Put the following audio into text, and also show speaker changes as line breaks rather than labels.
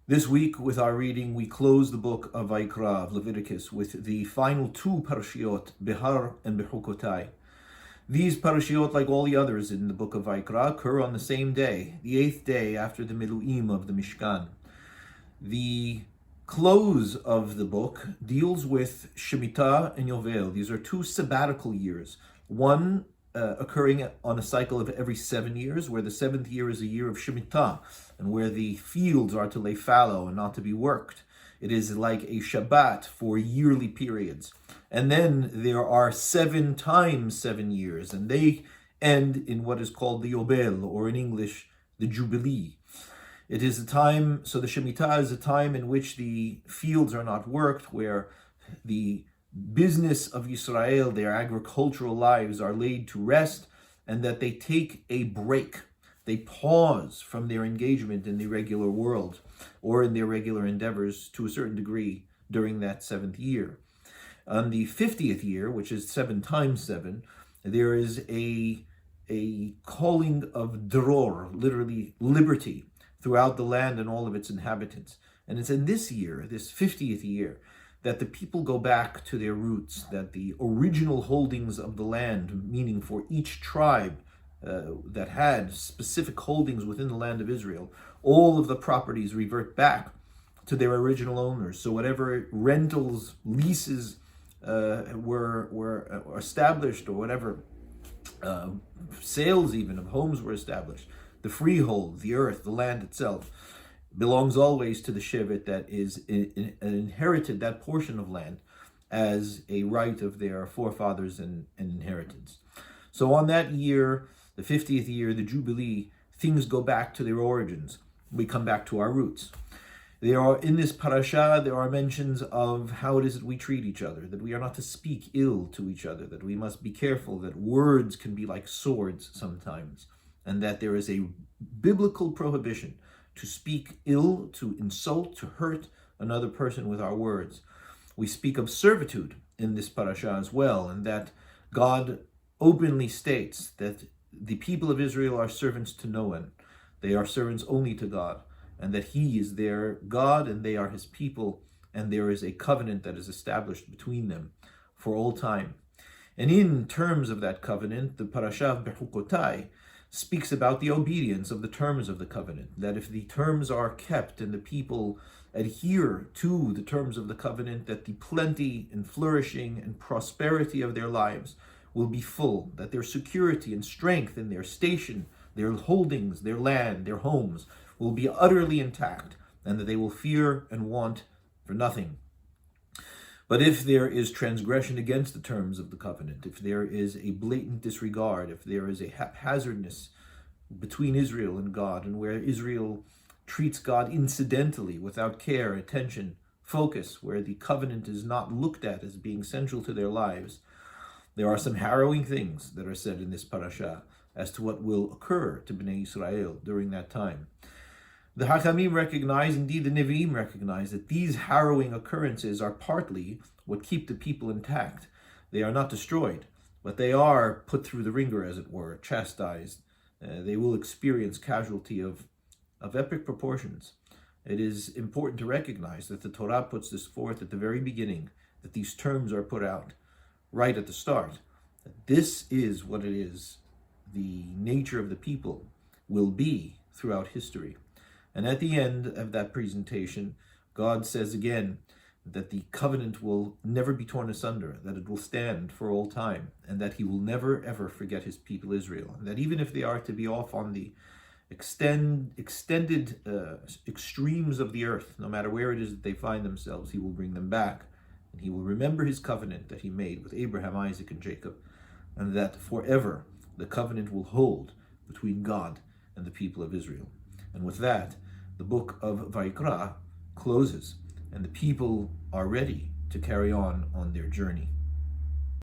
This week, with our reading, we close the book of Vayikra, of Leviticus, with the final two Parashiot, Behar and Behukotai. These Parashiot, like all the others in the book of Vayikra, occur on the same day, the 8th day after the Miluim of the Mishkan. The close of the book deals with Shemitah and Yovel. These are two sabbatical years, one occurring on a cycle of every 7 years, where the 7th year is a year of Shemitah, and where the fields are to lay fallow and not to be worked. It is like a Shabbat for yearly periods. And then there are 7 times 7 years, and they end in what is called the Yobel, or in English, the Jubilee. It is a time, so the Shemitah is a time in which the fields are not worked, where the business of Israel, their agricultural lives, are laid to rest, and that they take a break. They pause from their engagement in the regular world or in their regular endeavors to a certain degree during that 7th year. On the 50th year, which is 7 times 7, there is a calling of dror, literally liberty, throughout the land and all of its inhabitants. And it's in this year, this 50th year, that the people go back to their roots, that the original holdings of the land, meaning for each tribe that had specific holdings within the land of Israel, all of the properties revert back to their original owners. So whatever rentals, leases were established, or whatever sales even of homes were established, the freehold, the earth, the land itself, belongs always to the Shevet that is inherited that portion of land as a right of their forefathers and inheritance. So on that year, the 50th year, the Jubilee, things go back to their origins. We come back to our roots. There are, in this parasha, there are mentions of how it is that we treat each other, that we are not to speak ill to each other, that we must be careful, that words can be like swords sometimes, and that there is a biblical prohibition to speak ill, to insult, to hurt another person with our words. We speak of servitude in this parasha as well, and that God openly states that the people of Israel are servants to no one. They are servants only to God, and that He is their God and they are His people, and there is a covenant that is established between them for all time. And in terms of that covenant, the Parasha Behukotai speaks about the obedience of the terms of the covenant, that if the terms are kept and the people adhere to the terms of the covenant, that the plenty and flourishing and prosperity of their lives will be full, that their security and strength in their station, their holdings, their land, their homes will be utterly intact, and that they will fear and want for nothing. But if there is transgression against the terms of the covenant, if there is a blatant disregard, if there is a haphazardness between Israel and God, and where Israel treats God incidentally, without care, attention, focus, where the covenant is not looked at as being central to their lives, there are some harrowing things that are said in this parasha as to what will occur to Bnei Israel during that time. The Hachamim recognize, indeed the Nevi'im recognize, that these harrowing occurrences are partly what keep the people intact. They are not destroyed, but they are put through the ringer, as it were, chastised. They will experience casualty of epic proportions. It is important to recognize that the Torah puts this forth at the very beginning, that these terms are put out right at the start. That this is what it is, the nature of the people will be throughout history. And at the end of that presentation, God says again that the covenant will never be torn asunder, that it will stand for all time, and that He will never ever forget His people Israel, and that even if they are to be off on the extended extremes of the earth, no matter where it is that they find themselves, He will bring them back, and He will remember His covenant that He made with Abraham, Isaac, and Jacob, and that forever the covenant will hold between God and the people of Israel. And with that, the book of Vayikra closes, and the people are ready to carry on their journey.